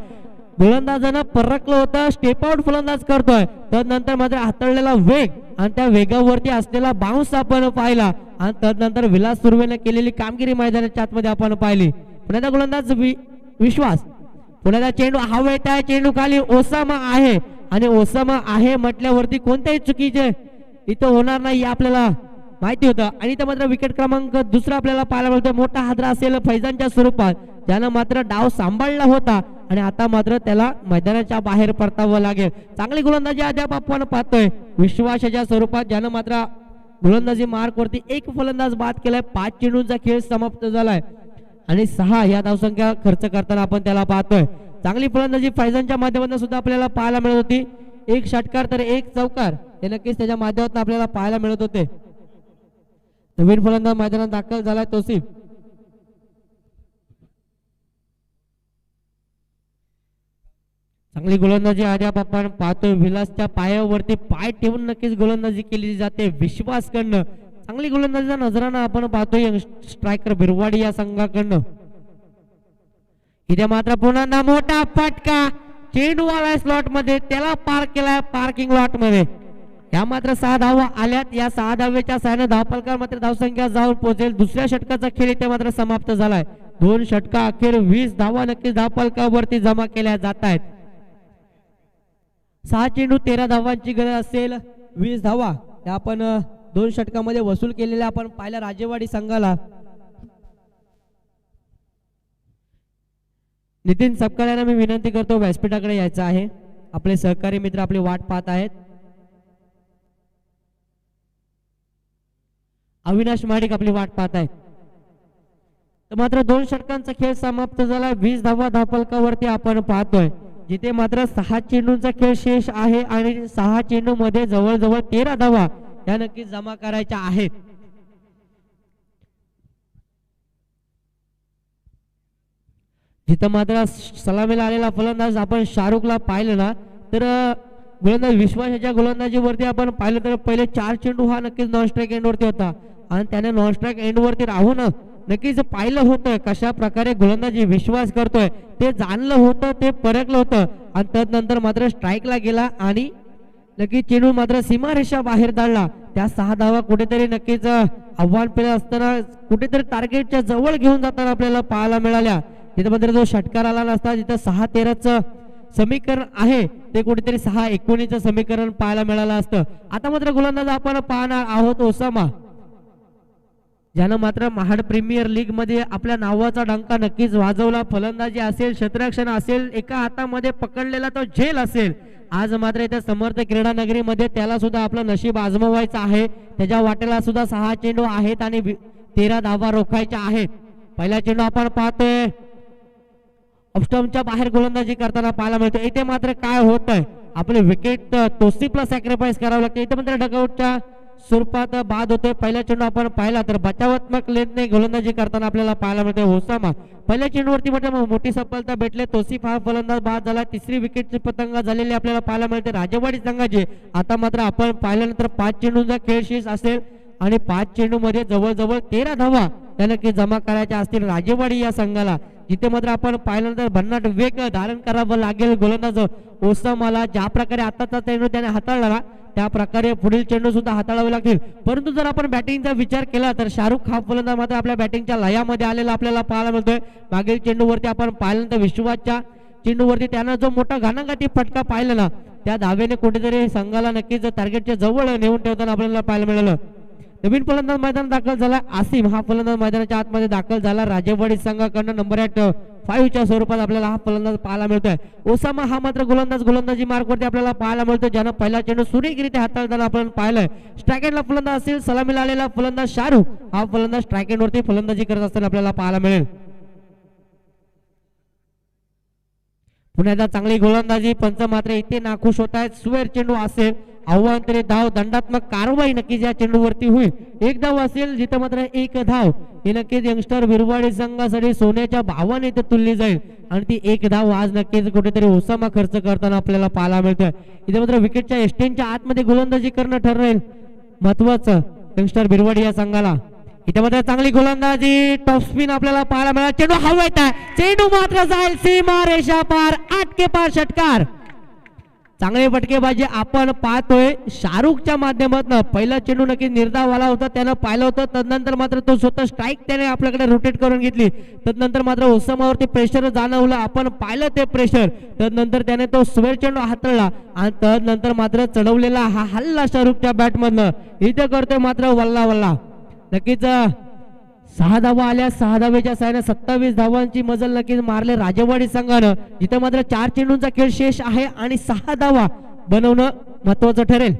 गोलंदाजानं परखलं होतं, स्टेप आउट फलंदाज करतोय, तदनंतर मात्र हाताळलेला वेग आणि त्या वेगावरती असलेला बाउन्स आपण पाहिला आणि तदनंतर विलास सुर्वेने केलेली कामगिरी मैदानाच्या आतमध्ये आपण पाहिली. पुन्हा गोलंदाज विश्वास. पुन्हा चेंडू हवेत आहे, चेंडू खाली ओसामा आहे आणि ओसामा आहे म्हटल्यावरती कोणत्याही चुकीचे इथं होणार नाही आपल्याला माहिती होतं. आणि इथं मात्र विकेट क्रमांक दुसरा आपल्याला पाहायला मिळतो. मोठा हादरा असेल फैजानच्या स्वरूपात, ज्यानं मात्र डाव सांभाळला होता आणि आता मात्र त्याला मैदानाच्या बाहेर परतावं लागेल. चांगली गोलंदाजी अद्याप आपण पाहतोय विश्वासाच्या स्वरूपात, ज्यानं मात्र गोलंदाजी मार्क वरती एक फलंदाज बाद केलाय. 5 चेंडूंचा खेळ समाप्त झालाय आणि 6 या धावसंख्या खर्च करताना आपण त्याला पाहतोय. चांगली फलंदाजी फैजानच्या माध्यमातून सुद्धा आपल्याला पाहायला मिळत होती. एक षटकार तर एक चौकार हे नक्कीच त्याच्या माध्यमातून आपल्याला पाहायला मिळत होते. नवीन फलंदाज मैदानात दाखल झालाय तौसिफ. चांगली गोलंदाजी अद्याप आपण पाहतोय. विलासच्या पायावरती पाय ठेवून नक्कीच गोलंदाजी केली जाते विश्वास कडनं. चांगली गोलंदाजीचा नजराना आपण पाहतोय स्ट्रायकर बिरवाडी या संघाकडनं. इथे मात्र पुन्हा मोठा फटका. चेंडू आलाय स्लॉट मध्ये, त्याला पार्क केलाय पार्किंग लॉट मध्ये. या मात्र 6 धावा आल्यात. या 6 धावेच्या सहाय्याने धावफलकावर मात्र धावसंख्या जाऊन पोहोचेल. दुसऱ्या षटकाचा खेळ इथे मात्र समाप्त झालाय. 2 षटका अखेर 20 धावा नक्कीच धावफलकावरती जमा केल्या जात आहेत. 6 चेंडू 13 धावांची गरज असेल. 20 धावा या आपण 2 षटकामध्ये वसूल केलेल्या आपण पाहिल्या राजेवाडी संघाला. नितीन सपकाळ यांना मी विनंती करतो व्यासपीठाकडे यायचं आहे. आपले सहकारी मित्र आपली वाट पाहत आहेत. अविनाश महाडिक आपली वाट पाहत आहेत. तर मात्र 2 षटकांचा खेळ समाप्त झाला. 20 धावा धावफलकावरती आपण पाहतोय, जिथे मात्र 6 चेंडूंचा खेळ शेष आहे आणि 6 चेंडू मध्ये जवळजवळ 13 धावा या नक्कीच जमा करायच्या आहेत. जिथं मात्र सलामीला आलेला फलंदाज आपण शाहरुखला पाहिलं ना, तर गोलंदाज विश्वासाच्या गोलंदाजीवरती आपण पाहिलं तर पहिले 4 चेंडू हा नक्कीच नॉन स्ट्राईक एंड वरती होता आणि त्याने नॉन स्ट्राईक एंड वरती राहून नक्कीच पाहिलं होतं कशा प्रकारे गोलंदाजी विश्वास करतोय. ते जाणलं होतं, ते परखलं होतं आणि तदनंतर मात्र स्ट्राईकला गेला आणि नक्कीच चेंडू मात्र सीमारेषा बाहेर धाडला. त्या 6 धावा कुठेतरी नक्कीच आव्हान पेलं असताना कुठेतरी टार्गेटच्या जवळ घेऊन जाताना आपल्याला पाहायला मिळाल्या. तिथे मात्र जो षटकार आला नसता, जिथं 6-13चं समीकरण आहे ते कुठेतरी 6-19चं समीकरण पाहायला मिळालं असतं. आता मात्र गोलंदाज आपण पाहणार आहोत ओसामा. ज्यानं मात्र महाड प्रीमियर लीग मध्ये आपल्या नावाचा डंका नक्कीच वाजवला. फलंदाजी असेल, क्षेत्ररक्षण असेल, एका हातामध्ये पकडलेला तो झेल असेल. आज मात्र इथे समर्थ क्रीडा नगरीमध्ये त्याला सुद्धा आपलं नशीब आजमावायचं आहे. त्याच्या वाटेला सुद्धा 6 चेंडू आहेत आणि 13 धावा रोखायच्या आहेत. पहिला चेंडू आपण पाहतोय ऑफस्टंपच्या बाहेर गोलंदाजी करताना पाहायला मिळतो. इथे मात्र काय होत आहे, आपले विकेट तोसिफला सॅक्रिफाईस करावं लागतं. इथे मात्र डगआउटच्या स्वरूपात बाद होतोय. पहिला चेंडू आपण पाहिला तर बचावात्मक लेनने गोलंदाजी करताना आपल्याला पाहायला मिळते. ओसामा पहिल्या चेंडूवरती मात्र मोठी सफलता भेटले. तोसिफ हा फलंदाज बाद झाला. तिसरी विकेटची पतंग झालेली आपल्याला पाहायला मिळते राजेवाडी संघाची. आता मात्र आपण पाहिल्यानंतर 5 चेंडूंचा खेळ शेष असेल आणि 5 चेंडू मध्ये जवळजवळ 13 धावा त्या नक्की जमा करायच्या असतील राजेवाडी या संघाला. जिथे मात्र आपण पाहिल्यानंतर भन्नाट वेग धारण करावं लागेल गोलंदाज ओसामाला. ज्या प्रकारे आताचा चेंडू त्याने हाताळला त्या प्रकारे पुढील चेंडू सुद्धा हाताळावे लागतील. परंतु जर आपण बॅटिंगचा विचार केला तर शाहरुख हा फलंदाज मात्र आपल्या बॅटिंगच्या लयामध्ये आलेला आपल्याला पाहायला मिळतोय. मागील चेंडूवरती आपण पाहिल्यानंतर विश्वाच्या चेंडूवरती त्यानं जो मोठा घाणाघाती फटका पाहिला ना, त्या धावेने कुठेतरी संघाला नक्कीच टार्गेटच्या जवळ नेऊन ठेवताना आपल्याला पाहायला मिळालं. नवीन फलंदाज मैदान दाखल झाला आसिम हा फलंदाज मैदानाच्या आतमध्ये दाखल झाला. राजेवाडी संघाकडून नंबर 5 च्या स्वरूपात आपल्याला हा फलंदाज पाहायला मिळतोय. ओसामा हा मात्र गोलंदाजी मार्कवरती आपल्याला पाहायला मिळतो, ज्यानं पहिला चेंडू सुरेखरित्या हाताळताना आपण पाहिलंय. स्ट्रायकेंडला फलंदाज असेल, सलामीला आलेला फलंदाज शाहरुख हा फलंदाज स्ट्रायकेंडवरती फलंदाजी करत असताना आपल्याला पाहायला मिळेल. पुण्याचा चांगली गोलंदाजी, पंच मात्र इथे नाखुश होत आहेत. स्वेर चेंडू असेल, आव्हांतरी धाव, दंडात्मक कारवाई नक्कीच या चेंडूवरती होईल. एक धाव असेल जिथे मात्र 1 धाव ही नक्कीच यंगस्टर बिरवाडी संघासाठी सोन्याच्या भावाने इथे तुलली जाईल आणि ती 1 धाव आज नक्कीच कुठेतरी ओसामा खर्च करताना आपल्याला पाहायला मिळतोय. इथे मात्र विकेटच्या एस्टेनच्या आतमध्ये गोलंदाजी करणं ठरेल महत्वाचं यंगस्टर बिरवाडी या संघाला. इथे मात्र चांगली गोलंदाजी, टॉप स्पिन आपल्याला पाहायला मिळाला. चेंडू हवेत आहे, चेंडू मात्र जाईल सीमा रेषा पार, 8 के पार षटकार. चांगले फटकेबाजी आपण पाहतोय शाहरुखच्या माध्यमातून. पहिला चेंडू नक्की निर्धाव आला होता, त्यानं पाहिलं होतं. तदनंतर मात्र तो स्वतः स्ट्राईक त्याने आपल्याकडे रोटेट करून घेतली. तदनंतर मात्र ओसामावरती प्रेशर जाणवलं, आपण पाहिलं ते प्रेशर. तदनंतर त्याने तो स्वेर चेंडू हाताळला आणि तदनंतर मात्र चढवलेला हा हल्ला शाहरुखच्या बॅटमधनं इथे करतोय मात्र वल्ला वल्ला. नक्कीच 6 धावा आल्या. 6 धावेच्या साहाय्याने 27 धावांची मजल नक्कीच मारले राजेवाडी संघानं. जिथे मात्र 4 चेंडूंचा खेळ शेष आहे आणि 6 धावा बनवणं महत्वाचं ठरेल.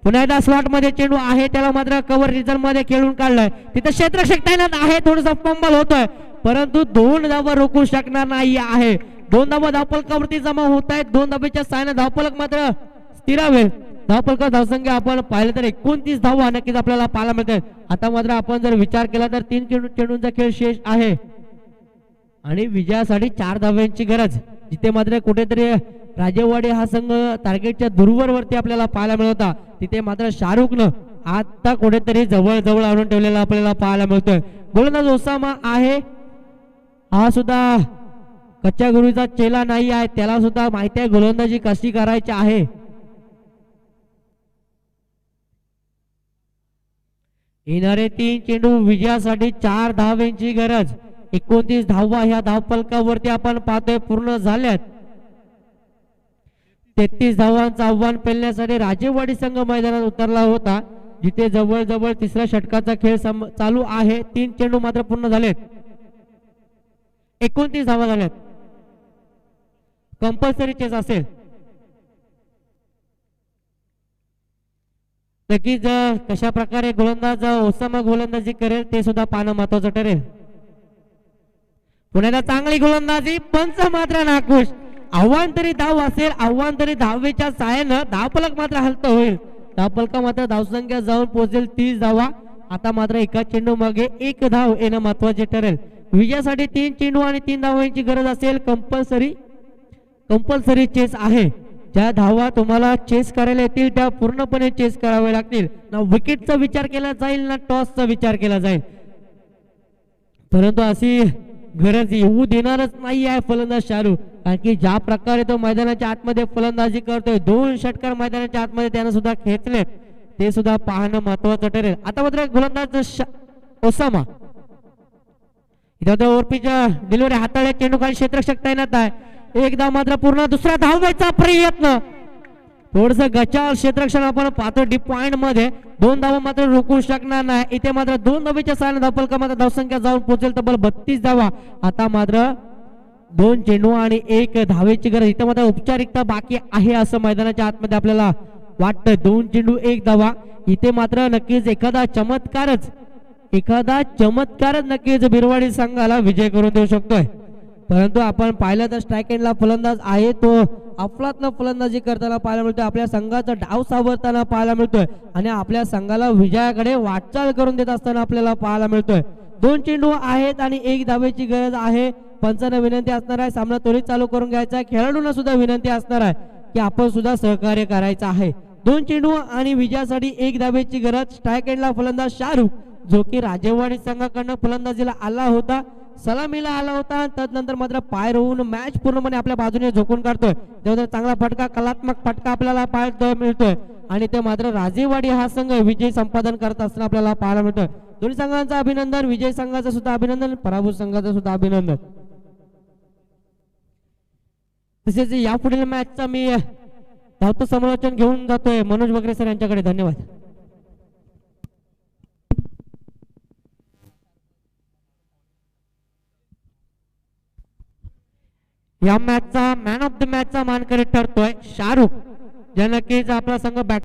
पुन्हा एकदा स्लॉट मध्ये चेंडू आहे, त्याला मात्र कव्हर रिझन मध्ये खेळून काढलाय. तिथे क्षेत्ररक्षक तैनात आहे, थोडंसं फंबल होतोय परंतु 2 धावा रोखू शकणार नाही आहे. 2 धावा धावफलकावरती जमा होत आहेत. 2 धावेच्या साहाय्याने धावफलक मात्र स्थिरावेल. धावफलक धावसंख्या आपण पाहिलं तर 29 धावा नक्कीच आपल्याला पाहायला मिळतात. आता मात्र आपण जर विचार केला तर 3 चेंडूंचा खेळ शेष आहे आणि विजयासाठी 4 धाव्यांची गरज. जिथे मात्र कुठेतरी राजेवाडी हा संघ टार्गेटच्या दूरवरती आपल्याला पाहायला मिळत होता, तिथे मात्र शाहरुखनं आता कुठेतरी जवळ जवळ आणून ठेवलेला आपल्याला पाहायला मिळतोय. गोलंदाज ओसामा आहे, हा सुद्धा कच्च्या गुरुचा चेला नाही आहे, त्याला सुद्धा माहिती आहे गोलंदाजी कशी करायची आहे. येणारे 3 चेंडू विजयासाठी 4 धावांची गरज. 29 धावा ह्या धावफलकावरती आपण पाहतोय पूर्ण झाल्यात. 33 धावांचं आव्हान पेलण्यासाठी राजेवाडी संघ मैदानात उतरला होता, जिथे जवळजवळ 3ऱ्या षटकाचा खेळ चालू आहे. 3 चेंडू मात्र पूर्ण झालेत, 29 धावा झाल्यात. कंपल्सरी चेस असेल नक्कीच. कशा प्रकारे गोलंदाज ओसामा गोलंदाजी करेल ते सुद्धा पाहणं महत्वाचं ठरेल. पुण्याला चांगली गोलंदाजी, पंच मात्र नाखुश. आव्हांतरी धाव असेल, आव्हांतरी धावेच्या साहाय्यानं धावफलक मात्र हलत होईल. धावफलका मात्र धावसंख्या जाऊन पोहोचेल 30 धावा. आता मात्र एका चेंडू मागे 1 धाव येणं महत्वाचे ठरेल. विजयासाठी 3 चेंडू आणि 3 धावांची गरज असेल. कंपल्सरी चेस आहे. ज्या धावा तुम्हाला चेस करायला येतील त्या पूर्णपणे चेस करावे लागतील. ना विकेटचा विचार केला जाईल ना टॉसचा विचार केला जाईल, परंतु अशी गरज येऊ देणारच नाही आहे फलंदाज शाहरुख. कारण की ज्या प्रकारे तो मैदानाच्या आतमध्ये फलंदाजी करतोय, 2 षटकार मैदानाच्या आतमध्ये त्यानं सुद्धा खेचले, ते सुद्धा पाहणं महत्वाचं ठरेल. आता मात्र गोलंदाज ओसामा इथं ओरपीच्या डिलिव्हरी हाताळ्या, चेंडू खाली क्षेत्ररक्षक तैनात आहे. एकदा मात्र पूर्ण दुसरा धावायचा प्रयत्न, थोडस गचाळ क्षेत्ररक्षण आपण पाहतो डीप पॉइंट मध्ये 2 धावा मात्र रोखू शकणार नाही. इथे मात्र 2 धावेच्या साहाय्याने धावफलका मात्र धावसंख्या जाऊन पोहोचेल तब्बल 32 धावा. आता मात्र 2 चेंडू आणि 1 धावेची गरज. इथे मात्र औपचारिकता बाकी आहे असं मैदानाच्या आतमध्ये आपल्याला वाटतं. 2 चेंडू 1 धावा. इथे मात्र नक्कीच एखादा चमत्कारच नक्कीच बिरवाडी संघाला विजय करून देऊ शकतोय. परंतु आपण पाहिलं तर स्ट्राईक एंडला फलंदाज आहे तो अफलातून फलंदाजी करताना पाहायला मिळतोय. आपल्या संघाचा डाव सावरताना पाहायला मिळतोय आणि आपल्या संघाला विजयाकडे वाटचाल करून देत असताना आपल्याला पाहायला मिळतोय. 2 चेंडू आहेत आणि 1 धावेची गरज आहे. पंचांना विनंती असणार आहे सामना त्वरित चालू करून घ्यायचा आहे. खेळाडूंना सुद्धा विनंती असणार आहे की आपण सुद्धा सहकार्य करायचं आहे. 2 चेंडू आणि विजयासाठी 1 धावेची गरज. स्ट्राईक एंडला फलंदाज शाहरुख जो की राजेवाडी संघाकडनं फलंदाजीला आला होता, सलामीला आला होता. तदनंतर मात्र पाय रोवून मॅच पूर्णपणे आपल्या बाजूने झोकून काढतोय. त्यानंतर चांगला फटका, कलात्मक फटका आपल्याला पाहायला मिळतोय आणि ते मात्र राजेवाडी हा संघ विजय संपादन करत असताना आपल्याला पाहायला मिळतोय. दोन्ही संघांचं अभिनंदन. विजय संघाचं सुद्धा अभिनंदन, पराभूत संघाचं सुद्धा अभिनंदन. तसेच यापुढील मॅचचा मी धावतं समालोचन घेऊन जातोय मनोज वगैरे सर यांच्याकडे. धन्यवाद. या मॅचचा मॅन ऑफ द मॅचचा मानकरी ठरतोय शाहरुख, ज्या नक्कीच आपला संघ बॅट